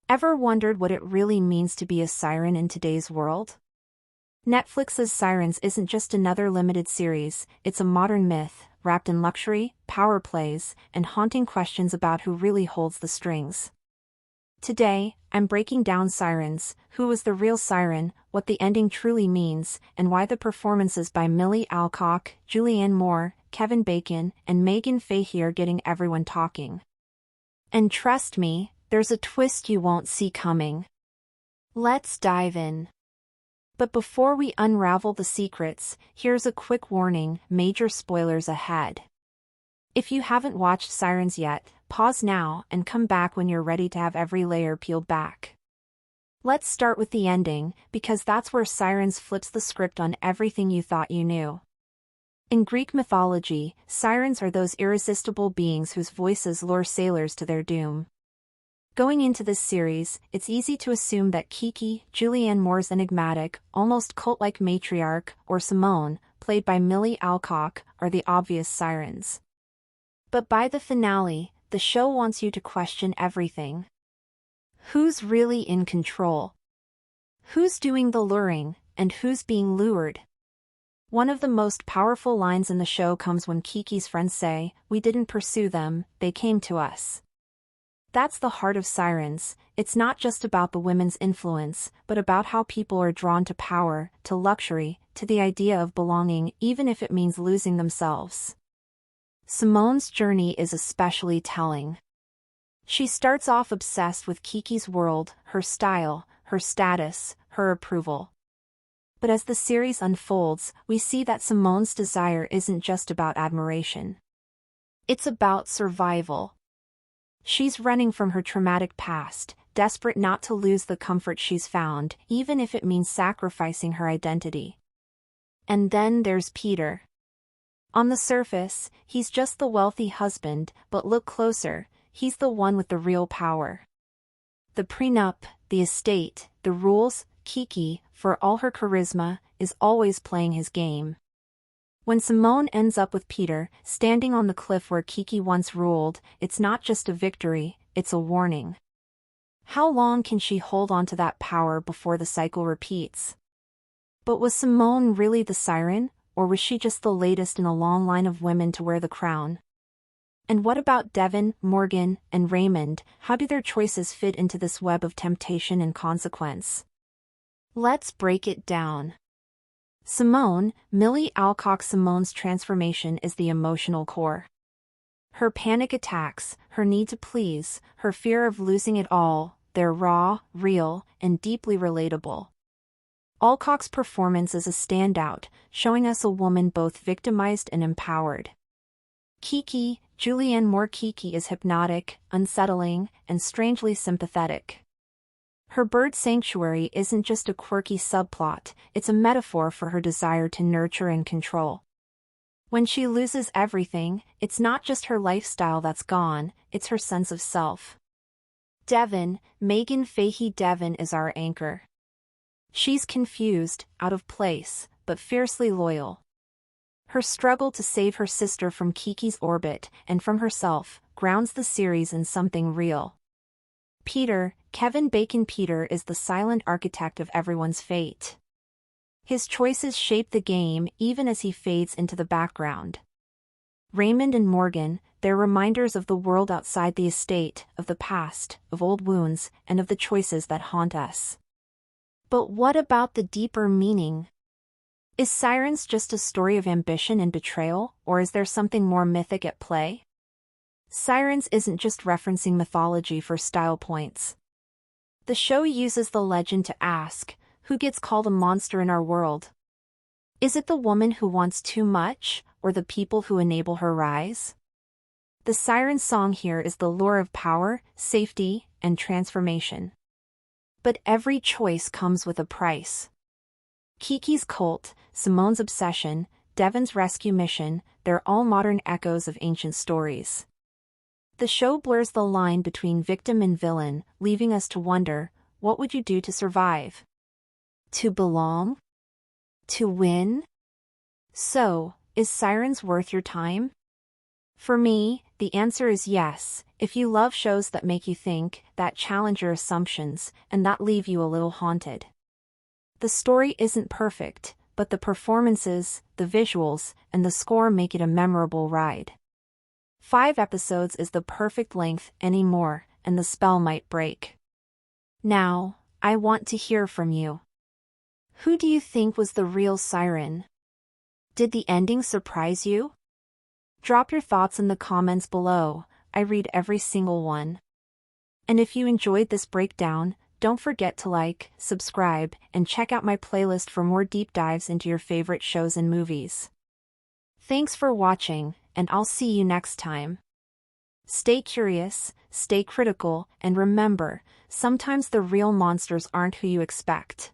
Ever wondered what it really means to be a siren in today's world? Netflix's Sirens isn't just another limited series, it's a modern myth, wrapped in luxury, power plays, and haunting questions about who really holds the strings. Today, I'm breaking down Sirens, who was the real siren, what the ending truly means, and why the performances by Millie Alcock, Julianne Moore, Kevin Bacon, and Megan Fahey are getting everyone talking. And trust me, there's a twist you won't see coming. Let's dive in. But before we unravel the secrets, here's a quick warning: major spoilers ahead. If you haven't watched Sirens yet, pause now and come back when you're ready to have every layer peeled back. Let's start with the ending, because that's where Sirens flips the script on everything you thought you knew. In Greek mythology, sirens are those irresistible beings whose voices lure sailors to their doom. Going into this series, it's easy to assume that Kiki, Julianne Moore's enigmatic, almost cult-like matriarch, or Simone, played by Millie Alcock, are the obvious sirens. But by the finale, the show wants you to question everything. Who's really in control? Who's doing the luring, and who's being lured? One of the most powerful lines in the show comes when Kiki's friends say, "We didn't pursue them, they came to us." That's the heart of Sirens. It's not just about the women's influence, but about how people are drawn to power, to luxury, to the idea of belonging, even if it means losing themselves. Simone's journey is especially telling. She starts off obsessed with Kiki's world, her style, her status, her approval. But as the series unfolds, we see that Simone's desire isn't just about admiration. It's about survival. She's running from her traumatic past, desperate not to lose the comfort she's found, even if it means sacrificing her identity. And then there's Peter. On the surface, he's just the wealthy husband, but look closer, he's the one with the real power. The prenup, the estate, the rules, Kiki, for all her charisma, is always playing his game. When Simone ends up with Peter, standing on the cliff where Kiki once ruled, it's not just a victory, it's a warning. How long can she hold on to that power before the cycle repeats? But was Simone really the siren, or was she just the latest in a long line of women to wear the crown? And what about Devin, Morgan, and Raymond? How do their choices fit into this web of temptation and consequence? Let's break it down. Simone, Millie Alcock. Simone's transformation is the emotional core. Her panic attacks, her need to please, her fear of losing it all, they're raw, real, and deeply relatable. Alcock's performance is a standout, showing us a woman both victimized and empowered. Kiki, Julianne Moore. Kiki is hypnotic, unsettling, and strangely sympathetic. Her bird sanctuary isn't just a quirky subplot, it's a metaphor for her desire to nurture and control. When she loses everything, it's not just her lifestyle that's gone, it's her sense of self. Devin, Megan Fahey. Devin is our anchor. She's confused, out of place, but fiercely loyal. Her struggle to save her sister from Kiki's orbit, and from herself, grounds the series in something real. Peter, Kevin Bacon. Peter is the silent architect of everyone's fate. His choices shape the game even as he fades into the background. Raymond and Morgan, they're reminders of the world outside the estate, of the past, of old wounds, and of the choices that haunt us. But what about the deeper meaning? Is Sirens just a story of ambition and betrayal, or is there something more mythic at play? Sirens isn't just referencing mythology for style points. The show uses the legend to ask, who gets called a monster in our world? Is it the woman who wants too much, or the people who enable her rise? The siren song here is the lure of power, safety, and transformation. But every choice comes with a price. Kiki's cult, Simone's obsession, Devin's rescue mission, they're all modern echoes of ancient stories. The show blurs the line between victim and villain, leaving us to wonder, what would you do to survive? To belong? To win? So, is Sirens worth your time? For me, the answer is yes, If you love shows that make you think, that challenge your assumptions, and that leave you a little haunted. The story isn't perfect, but the performances, the visuals, and the score make it a memorable ride. 5 episodes is the perfect length, any more, and the spell might break. Now, I want to hear from you. Who do you think was the real siren? Did the ending surprise you? Drop your thoughts in the comments below. I read every single one. And if you enjoyed this breakdown, don't forget to like, subscribe, and check out my playlist for more deep dives into your favorite shows and movies. Thanks for watching, and I'll see you next time. Stay curious, stay critical, and remember, sometimes the real monsters aren't who you expect.